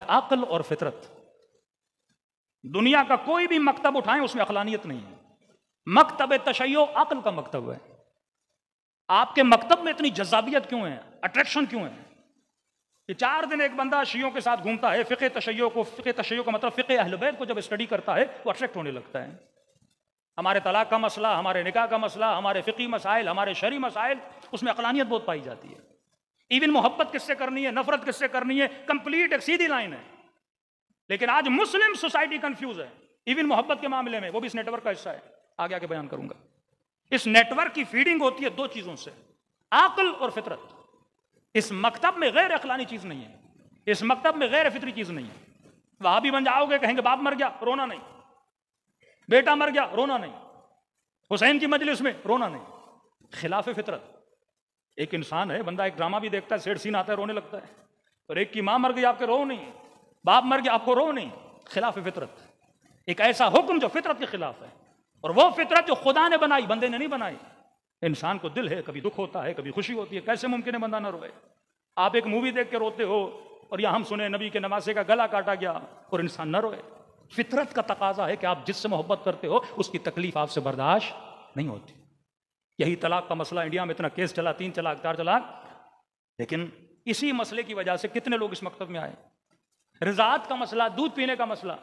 عقل اور فطرت. دنیا کا کوئی بھی مکتب اٹھائیں اس میں عقلانیت نہیں ہے. مکتب تشیع عقل کا مکتب ہے. آپ کے مکتب میں اتنی جذابیت کیوں ہے, اٹریکشن کیوں ہے کہ 4 دن ایک بندہ شیعوں کے ساتھ گھومتا ہے, فقہ تشیع کا مطلب فقہ اہل بیت کو جب اسٹڈی کرتا ہے وہ اٹریکٹ ہونے لگتا ہے. ہمارے طلاق کا مسئلہ, ہمارے نکاح کا مسئلہ, ہمارے فقہی مسائل, ہمارے شرعی مسائل, اس میں عقلانیت بہت پائی جاتی ہے. ایون محبت کس سے کرنی ہے, نفرت کس سے کرنی ہے, کمپلیٹ ایک سیدھی لائن ہے. لیکن آج مسلم سوسائٹی کنفیوز ہے ایون محبت کے معاملے میں. وہ بھی اس نیٹ ورک کا حصہ ہے, آگے آگے بیان کروں گا. اس نیٹ ورک کی فیڈنگ ہوتی ہے 2 چیزوں سے, عقل اور فطرت. اس مکتب میں غیر عقلانی چیز نہیں ہے, اس مکتب میں غیر فطری چیز نہیں ہے. وہاں بھی بن جاؤ گے, کہیں گے باپ مر گیا, رونا نہیں. بیٹا مر گیا, رونا نہیں. حسین کی مجلس میں رونا نہیں. خلاف فطرت. ایک انسان ہے, بندہ ایک ڈرامہ بھی دیکھتا ہے, سیڈ سین آتا ہے, رونے لگتا ہے. اور ایک کی ماں مر گئی, آپ کے رو نہیں. باپ مر گیا, آپ کو رو نہیں. خلاف فطرت. ایک ایسا حکم جو فطرت کے خلاف ہے, اور وہ فطرت جو خدا نے بنائی, بندے نے نہیں بنائی. انسان کو دل ہے, کبھی دکھ ہوتا ہے, کبھی خوشی ہوتی ہے. کیسے ممکن ہے بندہ نہ روئے؟ آپ ایک مووی دیکھ کے روتے ہو, اور یہاں ہم سنیں نبی کے نواسے کا گلا کاٹا گیا, اور انسان نہ روئے. فطرت کا تقاضا ہے کہ آپ جس سے محبت کرتے ہو اس کی تکلیف آپ سے برداشت نہیں ہوتی. یہی طلاق کا مسئلہ, انڈیا میں اتنا کیس چلا, 3 طلاق 4 طلاق. لیکن اسی مسئلے کی وجہ سے کتنے لوگ اس مکتب میں آئے. رضاعت کا مسئلہ, دودھ پینے کا مسئلہ.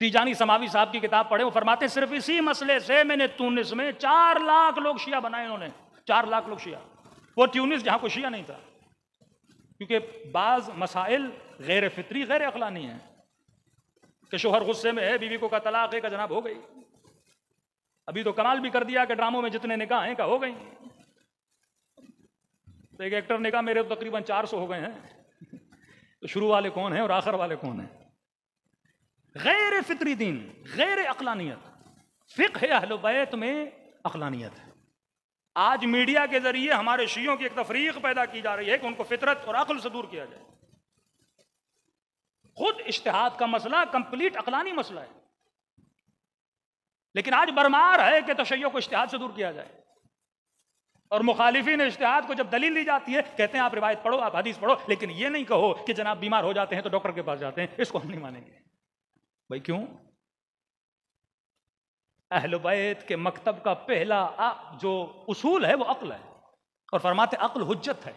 تیجانی سماوی صاحب کی کتاب پڑھے, وہ فرماتے ہیں صرف اسی مسئلے سے میں نے تونس میں 4 لاکھ لوگ شیعہ بنائے. انہوں نے 4 لاکھ لوگ شیعہ. وہ ٹیونس جہاں کوئی شیعہ نہیں تھا, کیونکہ بعض مسائل غیر فطری, غیر عقلانی ہیں. کہ شوہر غصے میں ہے, بیوی کو کا طلاق ہے, کا جناب ہو گئی. ابھی تو کمال بھی کر دیا کہ ڈراموں میں جتنے نکاح ہیں کا ہو گئی. تو ایک ایکٹر نکاح میرے تو تقریباً 400 ہو گئے ہیں. تو شروع والے کون ہیں اور آخر والے کون ہیں؟ غیر فطری دین, غیر عقلانیت. فقہ اہل بیت میں عقلانیت ہے. آج میڈیا کے ذریعے ہمارے شیعوں کی ایک تفریق پیدا کی جا رہی ہے کہ ان کو فطرت اور عقل سے دور کیا جائے. خود اجتہاد کا مسئلہ کمپلیٹ عقلانی مسئلہ ہے, لیکن آج برمار ہے کہ تشیع کو اجتہاد سے دور کیا جائے. اور مخالفین اجتہاد کو جب دلیل دی جاتی ہے کہتے ہیں آپ روایت پڑھو, آپ حدیث پڑھو, لیکن یہ نہیں کہو کہ جناب بیمار ہو جاتے ہیں تو ڈاکٹر کے پاس جاتے ہیں. اس کو ہم نہیں مانیں گے. بھائی کیوں؟ اہل بیت کے مکتب کا پہلا جو اصول ہے وہ عقل ہے, اور فرماتے عقل حجت ہے.